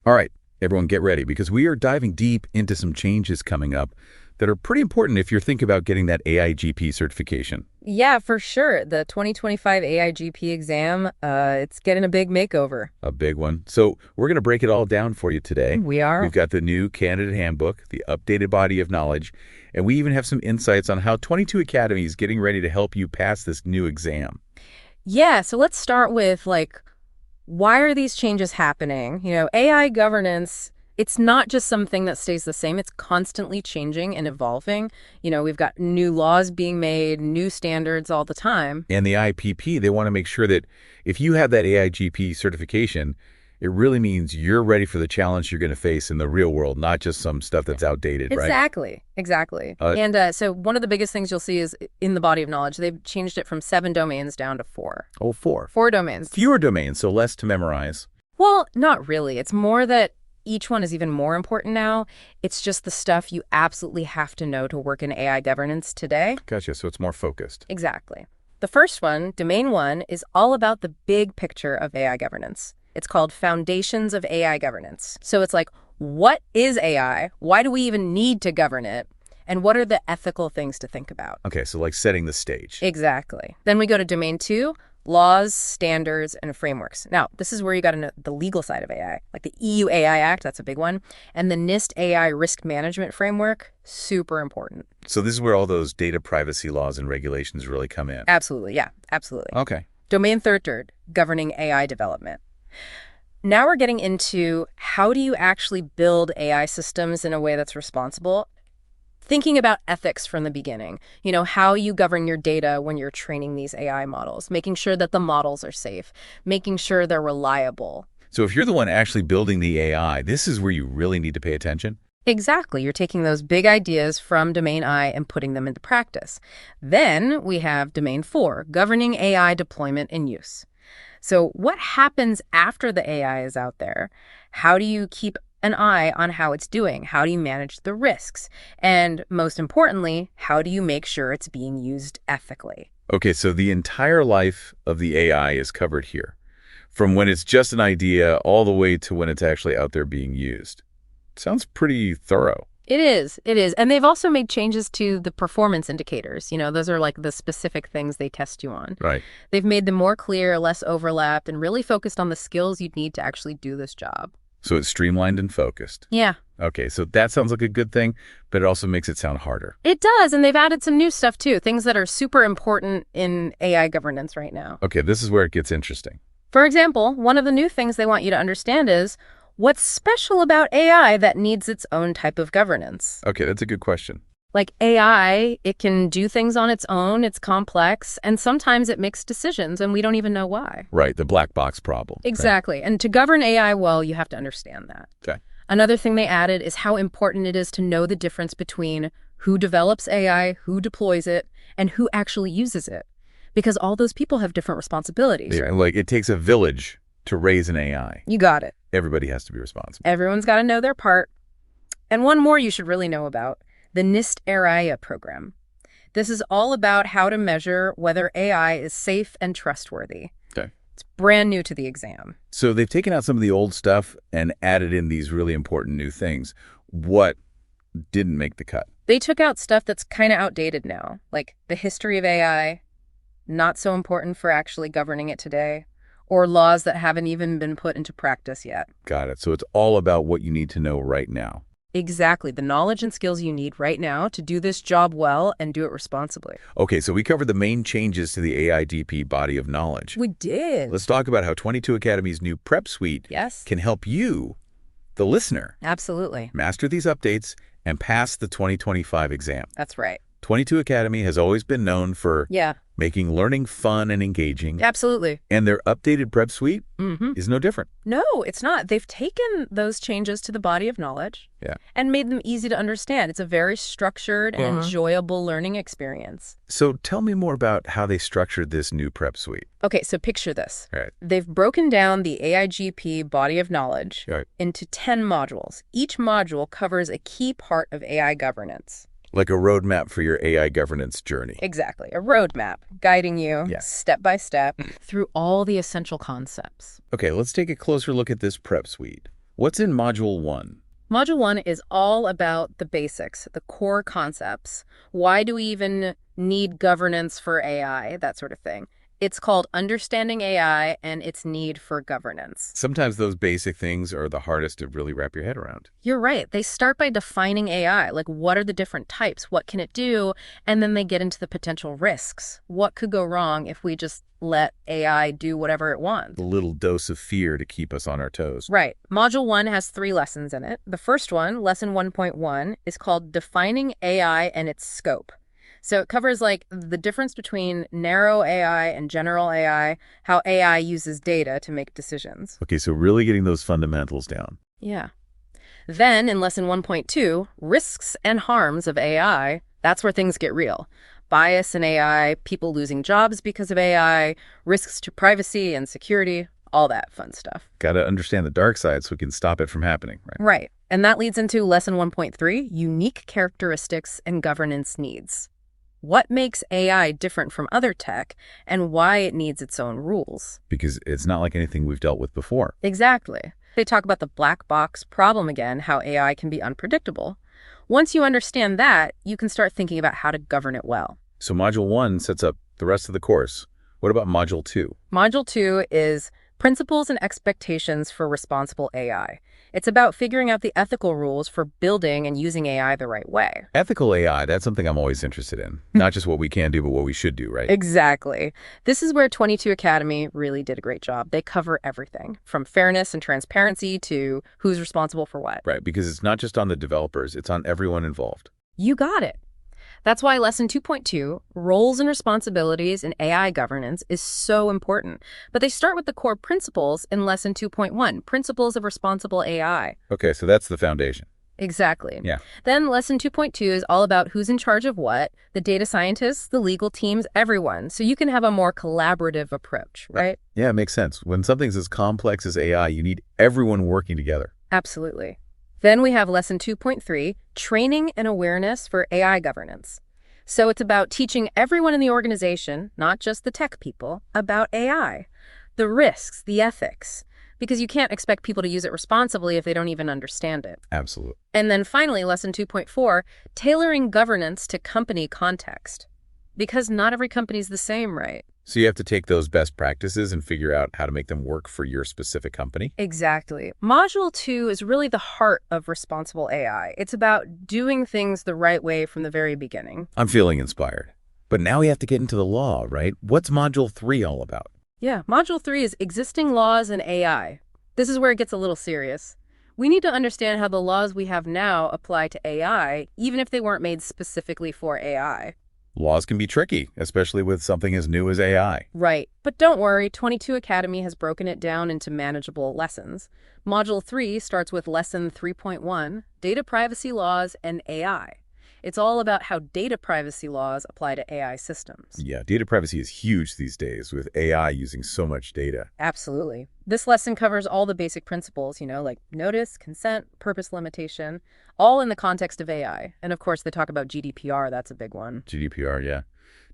All right, everyone get ready because we are diving deep into some changes coming up that are pretty important if you're thinking about getting that AIGP certification. Yeah, for sure. The 2025 AIGP exam, it's getting a big makeover. A big one. So we're going to break it all down for you today. We are. We've got the new candidate handbook, the updated body of knowledge, and we even have some insights on how 22 Academy is getting ready to help you pass this new exam. Yeah, so let's start with, why are these changes happening? AI governance, it's not just something that stays the same. It's constantly changing and evolving. We've got new laws being made, new standards all the time. And the IPP, they want to make sure that if you have that AIGP certification, it really means you're ready for the challenge you're going to face in the real world, not just some stuff that's outdated, right? Exactly. So one of the biggest things you'll see is in the body of knowledge, they've changed it from 7 domains down to 4. Oh, 4. 4 domains. Fewer domains, so less to memorize. Well, not really. It's more that each one is even more important now. It's just the stuff you absolutely have to know to work in AI governance today. Gotcha, so it's more focused. Exactly. The first one, Domain 1, is all about the big picture of AI governance. It's called Foundations of AI Governance. So it's like, what is AI? Why do we even need to govern it? And what are the ethical things to think about? Okay, so like setting the stage. Exactly. Then we go to Domain 2, Laws, Standards, and Frameworks. Now, this is where you got to know the legal side of AI, like the EU AI Act, that's a big one, and the NIST AI Risk Management Framework, super important. So this is where all those data privacy laws and regulations really come in. Absolutely, yeah, absolutely. Okay. Domain 3, governing AI development. Now we're getting into how do you actually build AI systems in a way that's responsible? Thinking about ethics from the beginning, how you govern your data when you're training these AI models, making sure that the models are safe, making sure they're reliable. So if you're the one actually building the AI, this is where you really need to pay attention? Exactly. You're taking those big ideas from Domain I and putting them into practice. Then we have Domain 4, governing AI deployment and use. So what happens after the AI is out there? How do you keep an eye on how it's doing? How do you manage the risks? And most importantly, how do you make sure it's being used ethically? Okay, so the entire life of the AI is covered here, from when it's just an idea all the way to when it's actually out there being used. Sounds pretty thorough. It is. And they've also made changes to the performance indicators. Those are like the specific things they test you on. Right. They've made them more clear, less overlapped, and really focused on the skills you'd need to actually do this job. So it's streamlined and focused. Yeah. Okay, so that sounds like a good thing, but it also makes it sound harder. It does, and they've added some new stuff too, things that are super important in AI governance right now. Okay, this is where it gets interesting. For example, one of the new things they want you to understand is what's special about AI that needs its own type of governance. Okay, that's a good question. Like AI, it can do things on its own, it's complex, and sometimes it makes decisions and we don't even know why. Right, the black box problem. Exactly. Right? And to govern AI well, you have to understand that. Okay. Another thing they added is how important it is to know the difference between who develops AI, who deploys it, and who actually uses it. Because all those people have different responsibilities. Yeah, like it takes a village to raise an AI. You got it. Everybody has to be responsible. Everyone's got to know their part. And one more you should really know about, the NIST AI program. This is all about how to measure whether AI is safe and trustworthy. Okay. It's brand new to the exam. So they've taken out some of the old stuff and added in these really important new things. What didn't make the cut? They took out stuff that's kind of outdated now, like the history of AI, not so important for actually governing it today, or laws that haven't even been put into practice yet. Got it. So it's all about what you need to know right now. Exactly. The knowledge and skills you need right now to do this job well and do it responsibly. Okay, so we covered the main changes to the AIGP body of knowledge. We did. Let's talk about how 22 Academy's new prep suite can help you, the listener, absolutely master these updates and pass the 2025 exam. That's right. 22 Academy has always been known for making learning fun and engaging. Absolutely. And their updated prep suite is no different. No, it's not. They've taken those changes to the body of knowledge and made them easy to understand. It's a very structured and enjoyable learning experience. So tell me more about how they structured this new prep suite. Okay, so picture this. Right. They've broken down the AIGP body of knowledge into 10 modules. Each module covers a key part of AI governance. Like a roadmap for your AI governance journey. Exactly. A roadmap guiding you step by step through all the essential concepts. Okay, let's take a closer look at this prep suite. What's in Module 1? Module 1 is all about the basics, the core concepts. Why do we even need governance for AI, that sort of thing. It's called Understanding AI and its Need for Governance. Sometimes those basic things are the hardest to really wrap your head around. You're right. They start by defining AI, like what are the different types, what can it do, and then they get into the potential risks. What could go wrong if we just let AI do whatever it wants? A little dose of fear to keep us on our toes. Right. Module 1 has 3 lessons in it. The first one, lesson 1.1, is called Defining AI and its Scope. So it covers like the difference between narrow AI and general AI, how AI uses data to make decisions. Okay, so really getting those fundamentals down. Yeah. Then in lesson 1.2, risks and harms of AI, that's where things get real. Bias in AI, people losing jobs because of AI, risks to privacy and security, all that fun stuff. Got to understand the dark side so we can stop it from happening, right? Right. And that leads into lesson 1.3, unique characteristics and governance needs. What makes AI different from other tech and why it needs its own rules? Because it's not like anything we've dealt with before. Exactly. They talk about the black box problem again, how AI can be unpredictable. Once you understand that, you can start thinking about how to govern it well. So Module 1 sets up the rest of the course. What about Module 2? Module 2 is Principles and Expectations for Responsible AI. It's about figuring out the ethical rules for building and using AI the right way. Ethical AI, that's something I'm always interested in. Not just what we can do, but what we should do, right? Exactly. This is where 22 Academy really did a great job. They cover everything, from fairness and transparency to who's responsible for what. Right, because it's not just on the developers, it's on everyone involved. You got it. That's why lesson 2.2, roles and responsibilities in AI governance, is so important. But they start with the core principles in lesson 2.1, principles of responsible AI. Okay, so that's the foundation. Exactly. Yeah. Then lesson 2.2 is all about who's in charge of what, the data scientists, the legal teams, everyone. So you can have a more collaborative approach, right? Yeah, it makes sense. When something's as complex as AI, you need everyone working together. Absolutely. Then we have lesson 2.3, training and awareness for AI governance. So it's about teaching everyone in the organization, not just the tech people, about AI, the risks, the ethics, because you can't expect people to use it responsibly if they don't even understand it. Absolutely. And then finally, lesson 2.4, tailoring governance to company context, because not every company is the same, right? So you have to take those best practices and figure out how to make them work for your specific company? Exactly. Module 2 is really the heart of responsible AI. It's about doing things the right way from the very beginning. I'm feeling inspired. But now we have to get into the law, right? What's Module 3 all about? Yeah, Module 3 is existing laws and AI. This is where it gets a little serious. We need to understand how the laws we have now apply to AI, even if they weren't made specifically for AI. Laws can be tricky, especially with something as new as AI. Right. But don't worry, 22 Academy has broken it down into manageable lessons. Module 3 starts with lesson 3.1, Data Privacy Laws and AI. It's all about how data privacy laws apply to AI systems. Yeah, data privacy is huge these days with AI using so much data. Absolutely. This lesson covers all the basic principles, like notice, consent, purpose limitation, all in the context of AI. And of course, they talk about GDPR. That's a big one. GDPR, yeah.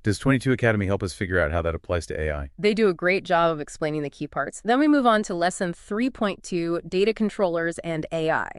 Does 22 Academy help us figure out how that applies to AI? They do a great job of explaining the key parts. Then we move on to lesson 3.2, data controllers and AI.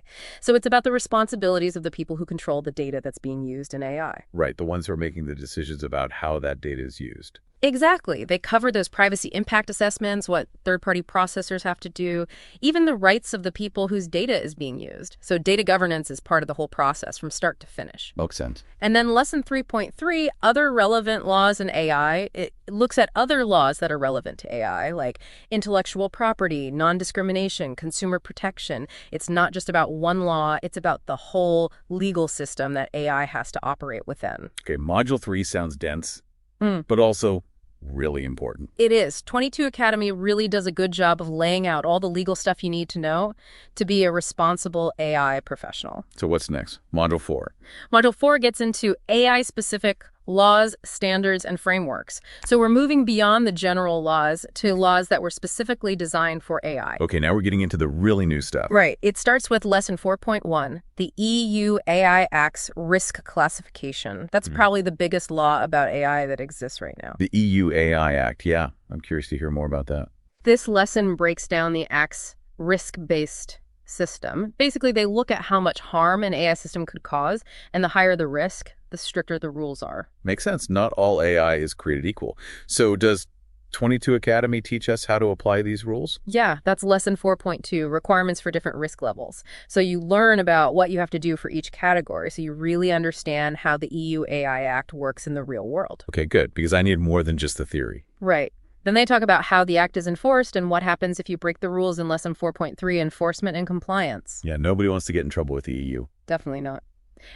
So it's about the responsibilities of the people who control the data that's being used in AI. Right, the ones who are making the decisions about how that data is used. Exactly. They cover those privacy impact assessments, what third-party processors have to do, even the rights of the people whose data is being used. So data governance is part of the whole process from start to finish. Makes sense. And then lesson 3.3, other relevant laws in AI. It looks at other laws that are relevant to AI, like intellectual property, non-discrimination, consumer protection. It's not just about one law. It's about the whole legal system that AI has to operate within. Okay, Module 3 sounds dense, but also really important. It is. 22 Academy really does a good job of laying out all the legal stuff you need to know to be a responsible AI professional. So what's next? Module 4. Module 4 gets into AI-specific laws, standards, and frameworks. So we're moving beyond the general laws to laws that were specifically designed for AI. Okay, now we're getting into the really new stuff. Right. It starts with lesson 4.1, the EU AI Act's risk classification. That's probably the biggest law about AI that exists right now. The EU AI Act, yeah. I'm curious to hear more about that. This lesson breaks down the Act's risk-based system. Basically, they look at how much harm an AI system could cause, and the higher the risk, the stricter the rules are. Makes sense. Not all AI is created equal. So does 22 Academy teach us how to apply these rules? Yeah, that's lesson 4.2, requirements for different risk levels. So you learn about what you have to do for each category, so you really understand how the EU AI Act works in the real world. Okay, good, because I need more than just the theory. Right. Then they talk about how the act is enforced and what happens if you break the rules in lesson 4.3, enforcement and compliance. Yeah, nobody wants to get in trouble with the EU. Definitely not.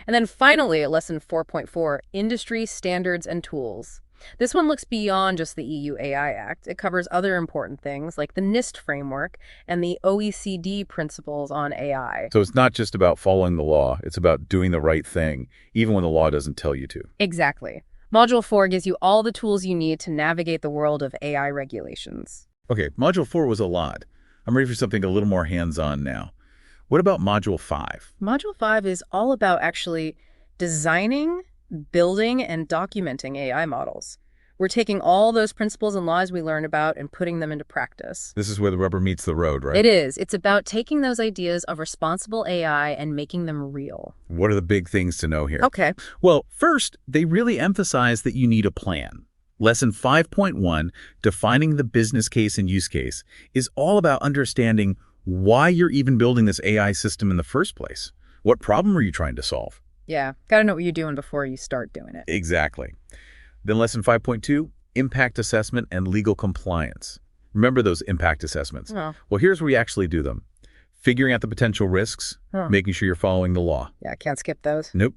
And then finally, at lesson 4.4, industry standards and tools. This one looks beyond just the EU AI Act. It covers other important things like the NIST framework and the OECD principles on AI. So it's not just about following the law, it's about doing the right thing, even when the law doesn't tell you to. Exactly. Module 4 gives you all the tools you need to navigate the world of AI regulations. Okay, Module 4 was a lot. I'm ready for something a little more hands-on now. What about Module 5? Module 5 is all about actually designing, building, and documenting AI models. We're taking all those principles and laws we learned about and putting them into practice. This is where the rubber meets the road, right? It is. It's about taking those ideas of responsible AI and making them real. What are the big things to know here? Okay. Well, first, they really emphasize that you need a plan. Lesson 5.1, Defining the Business Case and Use Case, is all about understanding why you're even building this AI system in the first place. What problem are you trying to solve? Yeah, gotta know what you're doing before you start doing it. Exactly. Then Lesson 5.2, Impact Assessment and Legal Compliance. Remember those impact assessments? Oh. Well, here's where you actually do them. Figuring out the potential risks, Huh. making sure you're following the law. Yeah, can't skip those. Nope.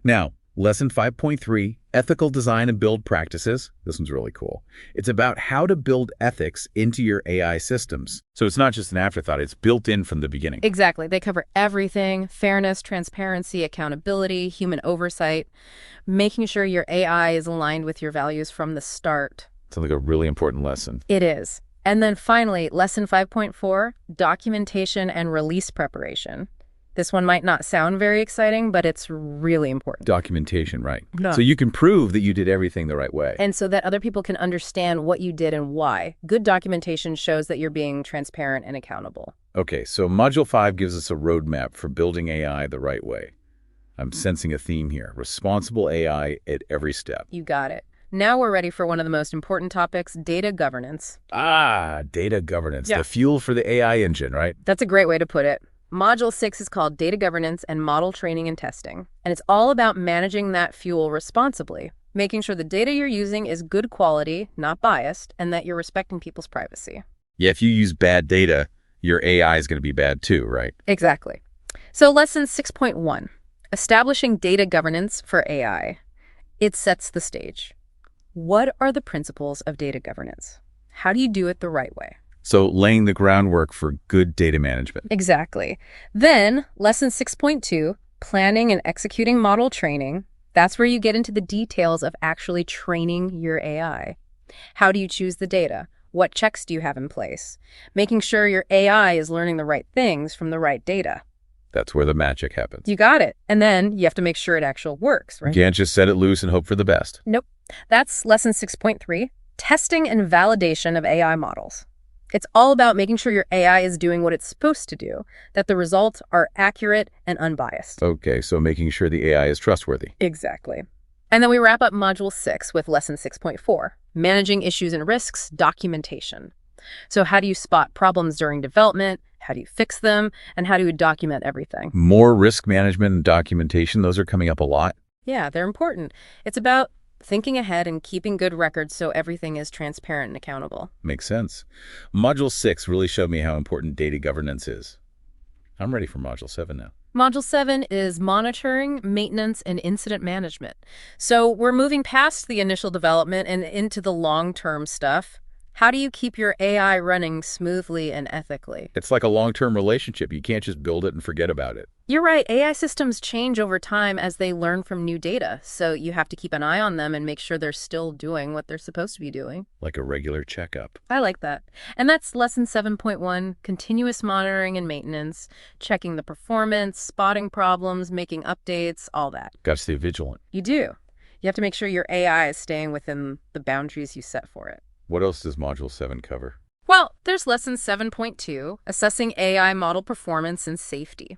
Now, Lesson 5.3, Ethical Design and Build Practices. This one's really cool. It's about how to build ethics into your AI systems. So it's not just an afterthought, it's built in from the beginning. Exactly. They cover everything: fairness, transparency, accountability, human oversight, making sure your AI is aligned with your values from the start. Sounds like a really important lesson. It is. And then finally, lesson 5.4, documentation and release preparation. This one might not sound very exciting, but it's really important. Documentation, right. No. So you can prove that you did everything the right way. And so that other people can understand what you did and why. Good documentation shows that you're being transparent and accountable. Okay, so Module 5 gives us a roadmap for building AI the right way. I'm sensing a theme here. Responsible AI at every step. You got it. Now we're ready for one of the most important topics, data governance. Data governance, Yeah. the fuel for the AI engine, right? That's a great way to put it. Module 6 is called Data Governance and Model Training and Testing. And it's all about managing that fuel responsibly, making sure the data you're using is good quality, not biased, and that you're respecting people's privacy. Yeah, if you use bad data, your AI is going to be bad too, right? Exactly. So lesson 6.1, establishing data governance for AI. It sets the stage. What are the principles of data governance? How do you do it the right way? So laying the groundwork for good data management. Exactly. Then, lesson 6.2, planning and executing model training. That's where you get into the details of actually training your AI. How do you choose the data? What checks do you have in place? Making sure your AI is learning the right things from the right data. That's where the magic happens. You got it. And then you have to make sure it actually works, right? You can't just set it loose and hope for the best. Nope. That's lesson 6.3, testing and validation of AI models. It's all about making sure your AI is doing what it's supposed to do, that the results are accurate and unbiased. Okay, so making sure the AI is trustworthy. Exactly. And then we wrap up Module 6 with Lesson 6.4, managing issues and risks, documentation. So how do you spot problems during development? How do you fix them? And how do you document everything? More risk management and documentation, those are coming up a lot. Yeah, they're important. It's about thinking ahead and keeping good records so everything is transparent and accountable. Makes sense. Module 6 really showed me how important data governance is. I'm ready for Module 7 now. Module 7 is monitoring, maintenance, and incident management. So we're moving past the initial development and into the long-term stuff. How do you keep your AI running smoothly and ethically? It's like a long-term relationship. You can't just build it and forget about it. You're right. AI systems change over time as they learn from new data. So you have to keep an eye on them and make sure they're still doing what they're supposed to be doing. Like a regular checkup. I like that. And that's lesson 7.1, continuous monitoring and maintenance, checking the performance, spotting problems, making updates, all that. Got to stay vigilant. You do. You have to make sure your AI is staying within the boundaries you set for it. What else does Module 7 cover? Well, there's lesson 7.2, assessing AI model performance and safety.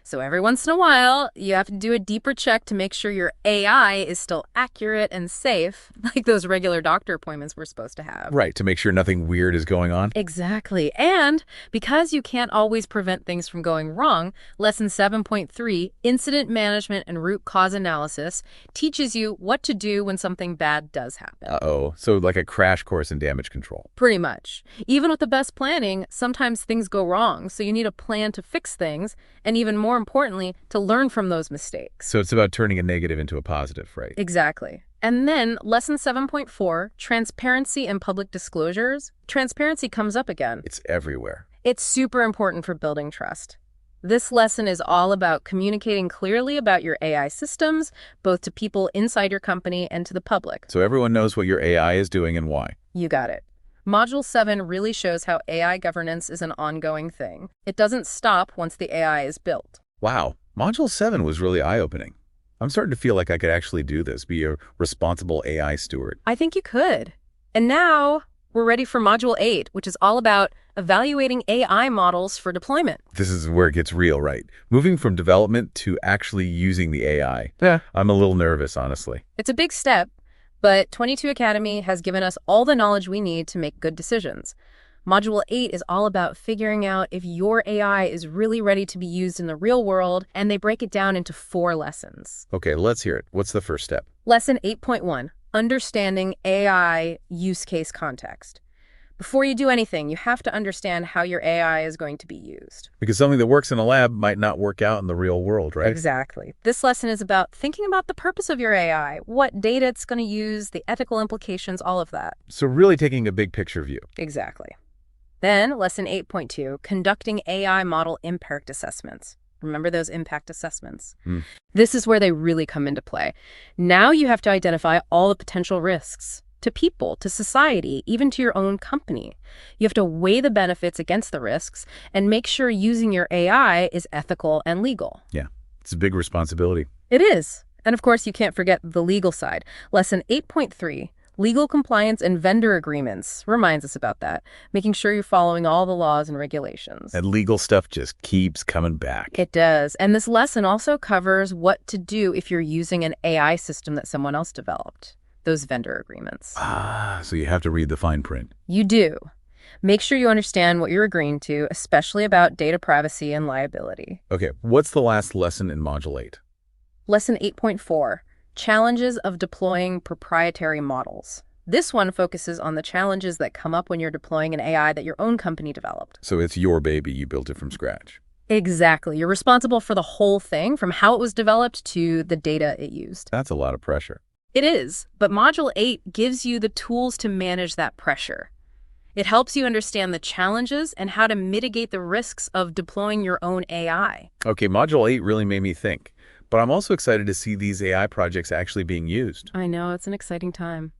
So every once in a while, you have to do a deeper check to make sure your AI is still accurate and safe, like those regular doctor appointments we're supposed to have. Right, to make sure nothing weird is going on. Exactly. And because you can't always prevent things from going wrong, lesson 7.3, incident management and root cause analysis, teaches you what to do when something bad does happen. Uh-oh, so like a crash course in damage control. Pretty much. Even with the best planning, sometimes things go wrong, so you need a plan to fix things, and even more importantly, to learn from those mistakes. So it's about turning a negative into a positive, right? Exactly. And then lesson 7.4, transparency and public disclosures. Transparency comes up again. It's everywhere. It's super important for building trust. This lesson is all about communicating clearly about your AI systems, both to people inside your company and to the public. So everyone knows what your AI is doing and why. You got it. Module 7 really shows how AI governance is an ongoing thing. It doesn't stop once the AI is built. Wow, Module 7 was really eye-opening. I'm starting to feel like I could actually do this, be a responsible AI steward. I think you could. And now we're ready for Module 8, which is all about evaluating AI models for deployment. This is where it gets real, right? Moving from development to actually using the AI. Yeah, I'm a little nervous, honestly. It's a big step, but 22 Academy has given us all the knowledge we need to make good decisions. Module 8 is all about figuring out if your AI is really ready to be used in the real world, and they break it down into 4 lessons. Okay, let's hear it. What's the first step? Lesson 8.1, understanding AI use case context. Before you do anything, you have to understand how your AI is going to be used. Because something that works in a lab might not work out in the real world, right? Exactly. This lesson is about thinking about the purpose of your AI, what data it's going to use, the ethical implications, all of that. So really taking a big picture view. Exactly. Then, lesson 8.2, conducting AI model impact assessments. Remember those impact assessments? This is where they really come into play. Now you have to identify all the potential risks to people, to society, even to your own company. You have to weigh the benefits against the risks and make sure using your AI is ethical and legal. Yeah, it's a big responsibility. It is. And of course, you can't forget the legal side. Lesson 8.3, legal compliance and vendor agreements, reminds us about that, making sure you're following all the laws and regulations. And legal stuff just keeps coming back. It does. And this lesson also covers what to do if you're using an AI system that someone else developed. Those vendor agreements. So you have to read the fine print. You do. Make sure you understand what you're agreeing to, especially about data privacy and liability. Okay, what's the last lesson in Module 8? Lesson 8.4, challenges of deploying proprietary models. This one focuses on the challenges that come up when you're deploying an AI that your own company developed. So it's your baby, you built it from scratch. Exactly. You're responsible for the whole thing, from how it was developed to the data it used. That's a lot of pressure. It is, but Module 8 gives you the tools to manage that pressure. It helps you understand the challenges and how to mitigate the risks of deploying your own AI. Okay, Module 8 really made me think, but I'm also excited to see these AI projects actually being used. I know, it's an exciting time.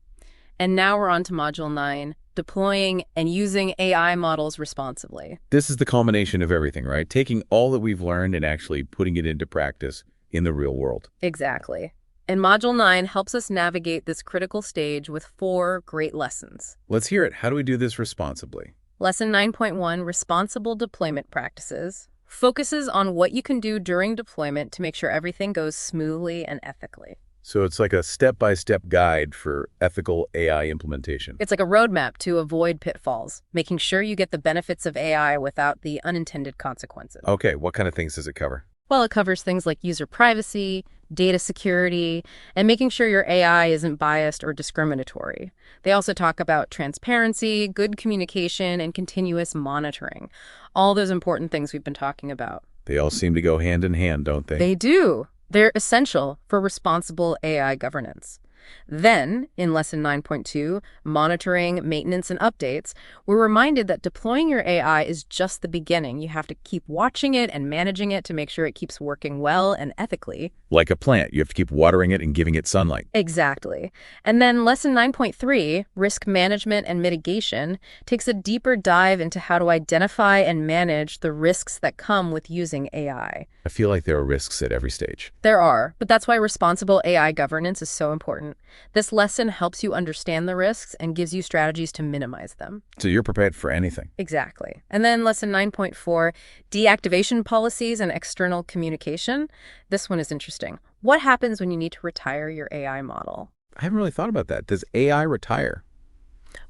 And now we're on to Module 9, deploying and using AI models responsibly. This is the culmination of everything, right? Taking all that we've learned and actually putting it into practice in the real world. Exactly. And Module 9 helps us navigate this critical stage with 4 great lessons. Let's hear it. How do we do this responsibly? Lesson 9.1, responsible deployment practices, focuses on what you can do during deployment to make sure everything goes smoothly and ethically. So it's like a step-by-step guide for ethical AI implementation. It's like a roadmap to avoid pitfalls, making sure you get the benefits of AI without the unintended consequences. Okay, what kind of things does it cover? Well, it covers things like user privacy, data security, and making sure your AI isn't biased or discriminatory. They also talk about transparency, good communication, and continuous monitoring. All those important things we've been talking about. They all seem to go hand in hand, don't they? They do. They're essential for responsible AI governance. Then, in Lesson 9.2, monitoring, maintenance, and updates, we're reminded that deploying your AI is just the beginning. You have to keep watching it and managing it to make sure it keeps working well and ethically. Like a plant, you have to keep watering it and giving it sunlight. Exactly. And then Lesson 9.3, risk management and mitigation, takes a deeper dive into how to identify and manage the risks that come with using AI. I feel like there are risks at every stage. There are, but that's why responsible AI governance is so important. important. This lesson helps you understand the risks and gives you strategies to minimize them. So you're prepared for anything. Exactly. And then lesson 9.4, deactivation policies and external communication. This one is interesting. What happens when you need to retire your AI model? I haven't really thought about that. Does AI retire?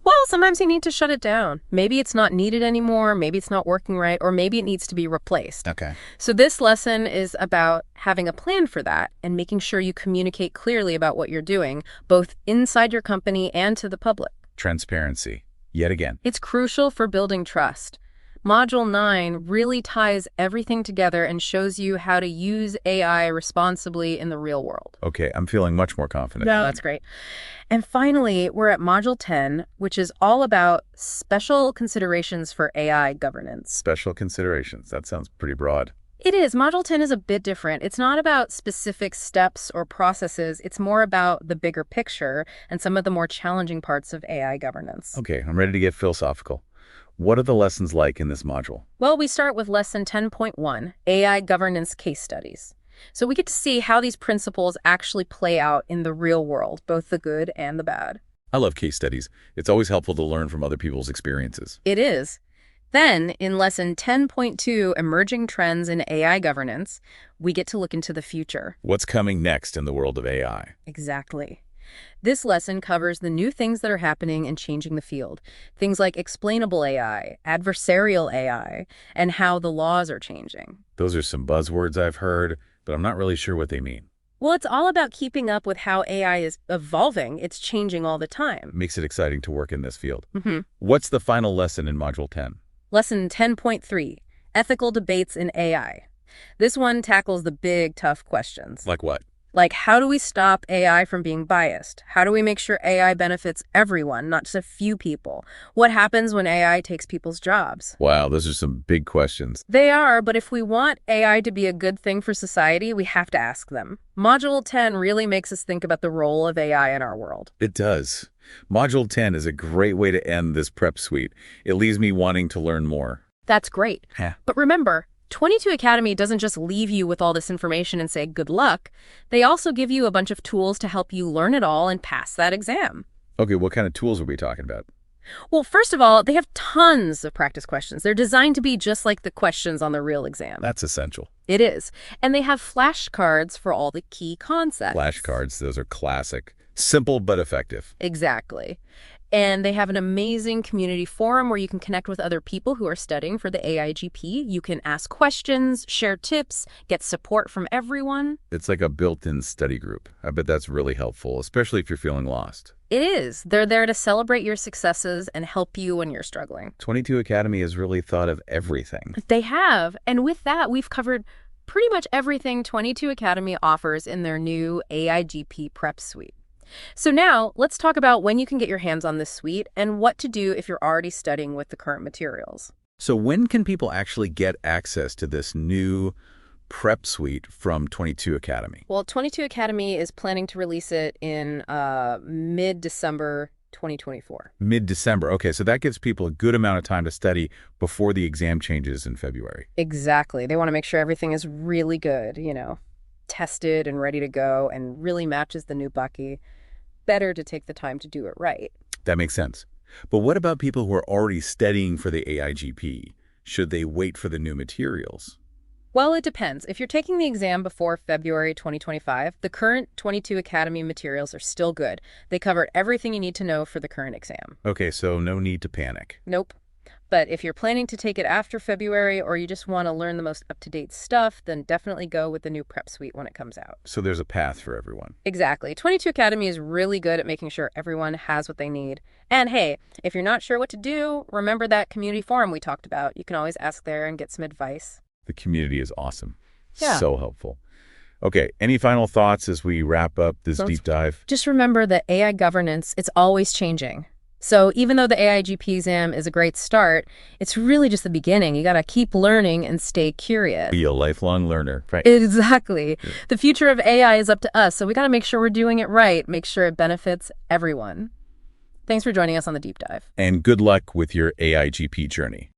Well, sometimes you need to shut it down. Maybe it's not needed anymore, maybe it's not working right, or maybe it needs to be replaced. Okay. So this lesson is about having a plan for that and making sure you communicate clearly about what you're doing, both inside your company and to the public. Transparency, yet again. It's crucial for building trust. Module 9 really ties everything together and shows you how to use AI responsibly in the real world. Okay, I'm feeling much more confident. No, that's great. And finally, we're at Module 10, which is all about special considerations for AI governance. Special considerations. That sounds pretty broad. It is. Module 10 is a bit different. It's not about specific steps or processes. It's more about the bigger picture and some of the more challenging parts of AI governance. Okay, I'm ready to get philosophical. What are the lessons like in this module? Well, we start with lesson 10.1, AI governance case studies. So we get to see how these principles actually play out in the real world, both the good and the bad. I love case studies. It's always helpful to learn from other people's experiences. It is. Then, in lesson 10.2, emerging trends in AI governance, we get to look into the future. What's coming next in the world of AI? Exactly. This lesson covers the new things that are happening and changing the field. Things like explainable AI, adversarial AI, and how the laws are changing. Those are some buzzwords I've heard, but I'm not really sure what they mean. Well, it's all about keeping up with how AI is evolving. It's changing all the time. Makes it exciting to work in this field. Mm-hmm. What's the final lesson in Module 10? Lesson 10.3, ethical debates in AI. This one tackles the big, tough questions. Like what? Like, how do we stop AI from being biased? How do we make sure AI benefits everyone, not just a few people? What happens when AI takes people's jobs? Wow, those are some big questions. They are, but if we want AI to be a good thing for society, we have to ask them. Module 10 really makes us think about the role of AI in our world. It does. Module 10 is a great way to end this prep suite. It leaves me wanting to learn more. That's great. Yeah. But remember, 22 Academy doesn't just leave you with all this information and say good luck. They also give you a bunch of tools to help you learn it all and pass that exam. Okay, what kind of tools are we talking about? Well, first of all, they have tons of practice questions. They're designed to be just like the questions on the real exam. That's essential. It is. And they have flashcards for all the key concepts. Flashcards, those are classic. Simple but effective. Exactly. And they have an amazing community forum where you can connect with other people who are studying for the AIGP. You can ask questions, share tips, get support from everyone. It's like a built-in study group. I bet that's really helpful, especially if you're feeling lost. It is. They're there to celebrate your successes and help you when you're struggling. 22 Academy has really thought of everything. They have. And with that, we've covered pretty much everything 22 Academy offers in their new AIGP Prep Suite. So now, let's talk about when you can get your hands on this suite and what to do if you're already studying with the current materials. So when can people actually get access to this new prep suite from 22 Academy? Well, 22 Academy is planning to release it in mid-December 2024. Mid-December. Okay, so that gives people a good amount of time to study before the exam changes in February. Exactly. They want to make sure everything is really good, tested and ready to go and really matches the new Bucky. Better to take the time to do it right. That makes sense. But what about people who are already studying for the AIGP? Should they wait for the new materials? Well, it depends. If you're taking the exam before February 2025, the current 22 Academy materials are still good. They cover everything you need to know for the current exam. Okay, so no need to panic. Nope. But if you're planning to take it after February or you just want to learn the most up-to-date stuff, then definitely go with the new prep suite when it comes out. So there's a path for everyone. Exactly. 22 Academy is really good at making sure everyone has what they need. And hey, if you're not sure what to do, remember that community forum we talked about. You can always ask there and get some advice. The community is awesome. Yeah. So helpful. Okay, any final thoughts as we wrap up this deep dive? Just remember that AI governance, it's always changing. So even though the AIGP exam is a great start, it's really just the beginning. You got to keep learning and stay curious. Be a lifelong learner, right? Exactly. Yeah. The future of AI is up to us, so we got to make sure we're doing it right, make sure it benefits everyone. Thanks for joining us on the deep dive. And good luck with your AIGP journey.